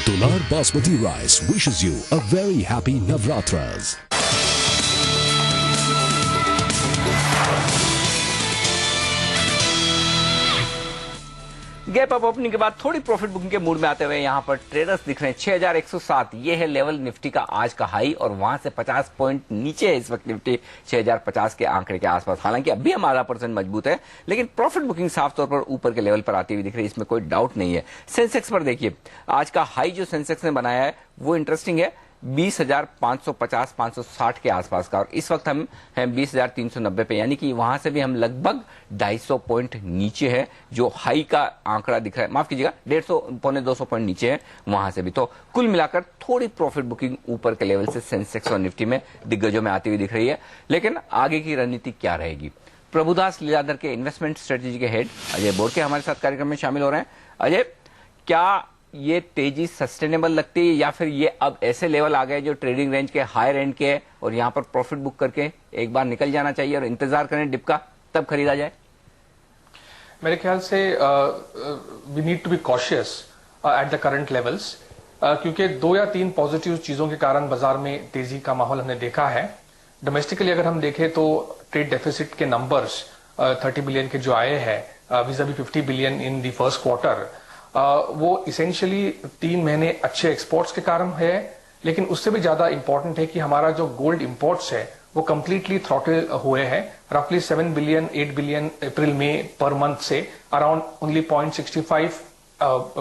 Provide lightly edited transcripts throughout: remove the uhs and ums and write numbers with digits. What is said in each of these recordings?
Dolar Basmati Rice wishes you a very happy Navratras. Gap up opening के बाद थोड़ी profit booking के mood में आते हुए यहां पर ट्रेडर्स दिख रहे हैं 6107। ये है लेवल निफ्टी का आज का हाई और वहां से 50 पॉइंट नीचे है इस वक्त निफ्टी 6050 के आंकड़े के आसपास। हालांकि अभी हम ½ % मजबूत है, लेकिन प्रॉफिट बुकिंग साफ तौर पर ऊपर के लेवल पर आती हुई दिख रही है, इसमें कोई डाउट नहीं है। सेंसेक्स पर देखिए, आज का हाई जो सेंसेक्स ने बनाया है वो इंटरेस्टिंग है, 20,550-560 के आसपास का, और इस वक्त हम हैं 20,390 पे, यानी कि वहां से भी हम लगभग 250 पॉइंट नीचे है। जो हाई का आंकड़ा दिख रहा है, माफ कीजिएगा, 150 पौने 200 पॉइंट नीचे है वहां से भी। तो कुल मिलाकर थोड़ी प्रॉफिट बुकिंग ऊपर के लेवल से सेंसेक्स और निफ्टी में दिग्गजों में आती हुई दिख रही है। लेकिन आगे की रणनीति क्या रहेगी? प्रभुदास लीलाधर के इन्वेस्टमेंट स्ट्रेटेजी के हेड अजय बोरके हमारे साथ कार्यक्रम में शामिल हो रहे हैं। अजय, क्या ये तेजी सस्टेनेबल लगती है या फिर ये अब ऐसे लेवल आ गए जो ट्रेडिंग रेंज के हायर एंड के और यहां पर प्रॉफिट बुक करके एक बार निकल जाना चाहिए और इंतजार करें डिप का, तब खरीदा जाए? मेरे ख्याल से we need to be cautious at the current levels, क्योंकि 2 या 3 पॉजिटिव चीजों के कारण बाजार में तेजी का माहौल हमने देखा है। डोमेस्टिकली अगर हम देखें तो ट्रेड डेफिसिट के नंबर्स 30 बिलियन के जो आए हैं vis-à-vis 50 billion in the first quarter, वो इसेंशियली 3 महीने अच्छे एक्सपोर्ट्स के कारण है। लेकिन उससे भी ज्यादा इंपॉर्टेंट है कि हमारा जो गोल्ड इंपोर्ट्स है वो कंप्लीटली थ्रॉटल हुए हैं, रफली 7 बिलियन 8 बिलियन अप्रैल में पर मंथ से अराउंड ओनली 0.65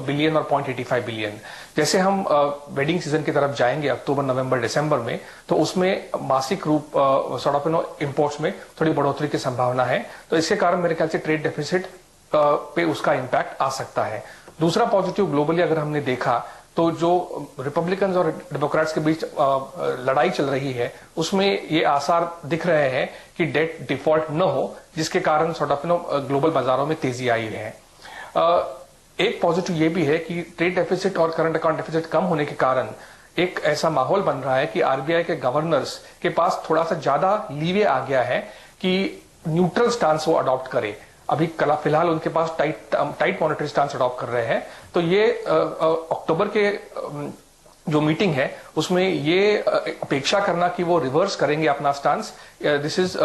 बिलियन और 0.85 बिलियन। जैसे हम वेडिंग सीजन की तरफ जाएंगे अक्टूबर नवंबर दिसंबर में, तो उसमें मासिक रूप इंपोर्ट्स में थोड़ी बढ़ोतरी की संभावना है। तो इसके कारण मेरे ख्याल से ट्रेड डेफिसिट पे उसका इम्पैक्ट आ सकता है। दूसरा पॉजिटिव ग्लोबली अगर हमने देखा तो जो रिपब्लिकन्स और डेमोक्रेट्स के बीच लड़ाई चल रही है उसमें ये आसार दिख रहे हैं कि डेट डिफॉल्ट न हो, जिसके कारण ग्लोबल बाजारों में तेजी आई है। एक पॉजिटिव ये भी है कि ट्रेड डेफिसिट और करंट अकाउंट डेफिसिट कम होने के कारण एक ऐसा माहौल बन रहा है कि आरबीआई के गवर्नर्स के पास थोड़ा सा ज्यादा लीवे आ गया है कि न्यूट्रल स्टांस वो अडॉप्ट करे। अभी फिलहाल उनके पास टाइट मॉनेटरी स्टांस अडॉप्ट कर रहे हैं। तो ये अक्टूबर के जो मीटिंग है उसमें ये अपेक्षा करना कि वो रिवर्स करेंगे अपना स्टांस, दिस इज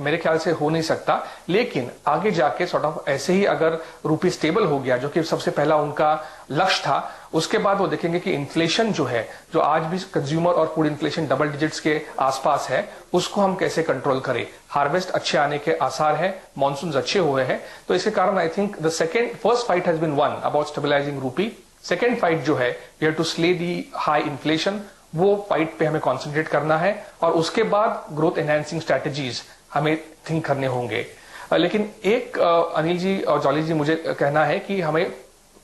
मेरे ख्याल से हो नहीं सकता। लेकिन आगे जाके ऐसे ही अगर रूपी स्टेबल हो गया, जो कि सबसे पहला उनका लक्ष्य था, उसके बाद वो देखेंगे कि इन्फ्लेशन जो है, जो आज भी कंज्यूमर और फूड इन्फ्लेशन डबल डिजिट्स के आसपास है, उसको हम कैसे कंट्रोल करें। हार्वेस्ट अच्छे आने के आसार है, मॉनसून अच्छे हुए हैं, तो इसके कारण I think the first fight has been one about stabilising rupee. Second fight जो है, we have to slay the high inflation, वो फाइट पे हमें कॉन्सेंट्रेट करना है और उसके बाद ग्रोथ एनहांसिंग स्ट्रैटेजीज हमें थिंक करने होंगे। लेकिन एक अनिल जी और जॉली जी मुझे कहना है कि हमें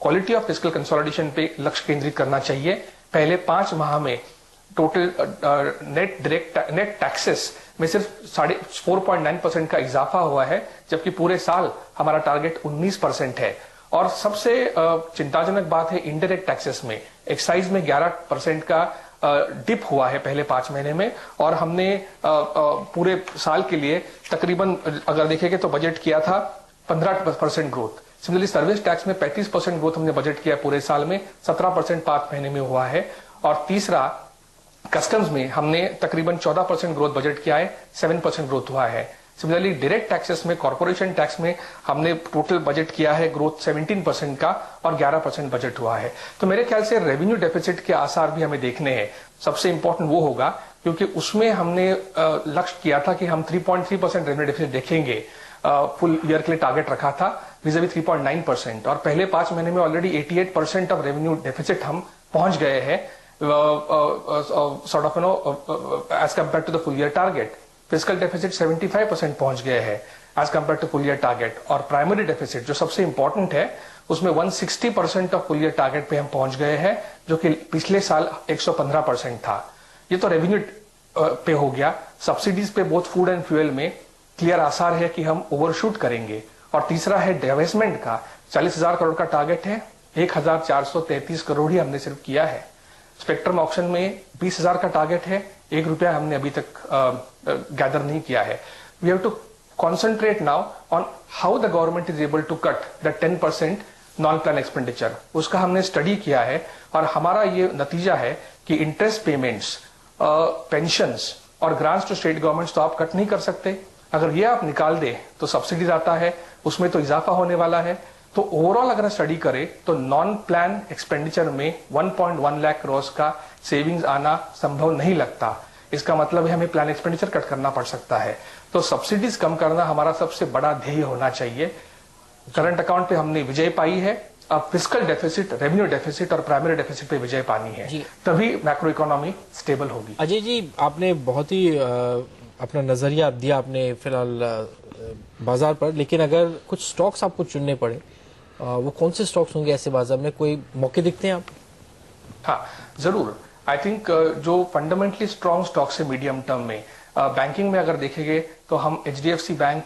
क्वालिटी ऑफ फिस्कल कंसोलिडेशन पे लक्ष्य केंद्रित करना चाहिए। पहले 5 माह में टोटल नेट टैक्सेस में सिर्फ 4.9% का इजाफा हुआ है, जबकि पूरे साल हमारा टारगेट 19% है। और सबसे चिंताजनक बात है इनडायरेक्ट टैक्सेस में, एक्साइज में 11% का डिप हुआ है पहले 5 महीने में, और हमने पूरे साल के लिए तकरीबन अगर देखेंगे तो बजट किया था 15% ग्रोथ। सिमिलरली सर्विस टैक्स में 35% ग्रोथ हमने बजट किया पूरे साल में, 17% 5 महीने में हुआ है। और तीसरा, कस्टम्स में हमने तकरीबन 14% ग्रोथ बजट किया है, 7% ग्रोथ हुआ है। सिमिलरली डायरेक्ट टैक्सेस में, कॉर्पोरेशन टैक्स में हमने टोटल बजट किया है ग्रोथ 17% का और 11% बजट हुआ है। तो मेरे ख्याल से रेवेन्यू डेफिसिट के आसार भी हमें देखने हैं। सबसे इंपॉर्टेंट वो होगा क्योंकि उसमें हमने लक्ष्य किया था कि हम 3.3% रेवेन्यू डेफिसिट देखेंगे, फुल ईयर के लिए टारगेट रखा था, विज़ावी 3.9%, और पहले 5 महीने में ऑलरेडी 88% ऑफ रेवेन्यू डेफिसिट हम पहुंच गए हैं as compare to the full year target. Fiscal deficit 75% पहुंच गए हैं as compare to full year target, और प्राइमरी डेफिसिट जो सबसे इंपॉर्टेंट है उसमें 160% ऑफ फुल ईयर टारगेट पे हम पहुंच गए हैं, जो कि पिछले साल 115% था। ये तो रेवेन्यू पे हो गया। सब्सिडीज पे बोथ फूड एंड फ्यूल में क्लियर आसार है कि हम ओवरशूट करेंगे। और तीसरा है डिवेस्टमेंट का, 40,000 करोड़ का टारगेट है, 1,433 करोड़ ही हमने सिर्फ किया है। स्पेक्ट्रम ऑक्शन में 20,000 का टारगेट है, 1 रुपया हमने अभी तक गैदर नहीं किया है। We have to concentrate now on how the government is able to cut the 10% non plan expenditure, उसका हमने स्टडी किया है और हमारा ये नतीजा है कि इंटरेस्ट पेमेंट्स, पेंशंस और ग्रांट्स टू स्टेट गवर्नमेंट्स तो आप कट नहीं कर सकते। अगर ये आप निकाल दे तो सब्सिडीज आता है, उसमें तो इजाफा होने वाला है। तो ओवरऑल अगर स्टडी करें तो नॉन प्लान एक्सपेंडिचर में 1.1 लाख करोड़ का सेविंग्स आना संभव नहीं लगता। इसका मतलब है हमें प्लान एक्सपेंडिचर कट करना पड़ सकता है। तो सब्सिडीज कम करना हमारा सबसे बड़ा ध्येय होना चाहिए। करंट अकाउंट पे हमने विजय पाई है, अब फिस्कल डेफिसिट, रेवेन्यू डेफिसिट और प्राइमरी डेफिसिट पे विजय पानी है, तभी मैक्रो इकोनॉमी स्टेबल होगी। अजय जी, आपने बहुत ही अपना नजरिया दिया आपने फिलहाल बाजार पर, लेकिन अगर कुछ स्टॉक्स आपको चुनने पड़े, वो कौन से स्टॉक्स होंगे ऐसे बाजार में? कोई मौके दिखते हैं आप? हाँ, जरूर। आई थिंक जो फंडामेंटली स्ट्रॉन्ग स्टॉक्स है मीडियम टर्म में, बैंकिंग में अगर देखेंगे तो हम HDFC बैंक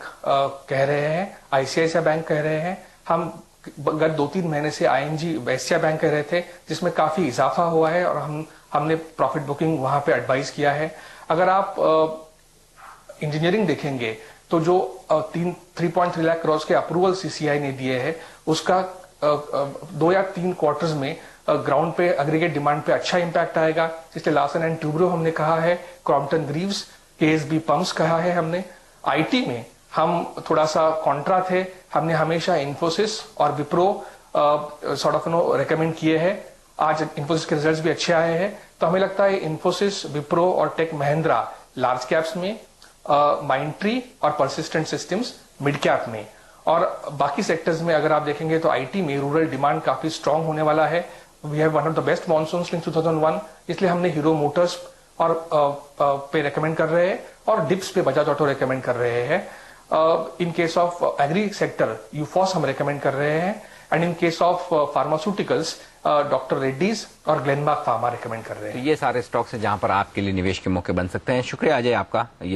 कह रहे हैं, ICICI बैंक कह रहे हैं, हम गत 2-3 महीने से ING वैश्या बैंक कह रहे थे, जिसमें काफी इजाफा हुआ है और हमने प्रॉफिट बुकिंग वहां पे एडवाइस किया है। अगर आप इंजीनियरिंग देखेंगे तो जो 3.3 लाख करोड़ के अप्रूवल CCI ने दिए हैं, उसका 2 या 3 क्वार्टर्स में ग्राउंड पे एग्रीगेट डिमांड पे अच्छा इंपैक्ट आएगा। इसलिए लार्सन एंड ट्यूब्रो हमने कहा है, क्रॉम्पटन ग्रीव्स, KSB पंप्स कहा है हमने। IT में हम थोड़ा सा कॉन्ट्रा थे, हमने हमेशा इन्फोसिस और विप्रो सॉर्ट ऑफ रेकमेंड किए हैं। आज इन्फोसिस के रिजल्ट्स भी अच्छे आए हैं, तो हमें लगता है इन्फोसिस, विप्रो और टेक महिंद्रा लार्ज कैप्स में, माइंडट्री और परसिस्टेंट सिस्टम्स मिड कैप में, और बाकी सेक्टर्स में अगर आप देखेंगे तो IT में रूरल डिमांड काफी स्ट्रांग होने वाला है। We have one of the best monsoons in 2001, इसलिए हमने हीरो मोटर्स और पे रेकमेंड कर रहे हैं और डिप्स पे बजाज ऑटो रेकमेंड कर रहे हैं। In case of agri sector यूफॉस हम रेकमेंड कर रहे हैं, and in case of pharmaceuticals doctor Reddy's और ग्लेनमार्क फार्मा रेकमेंड कर रहे हैं। तो ये सारे स्टॉक्स हैं जहां पर आपके लिए निवेश के मौके बन सकते हैं। शुक्रिया अजय आपका।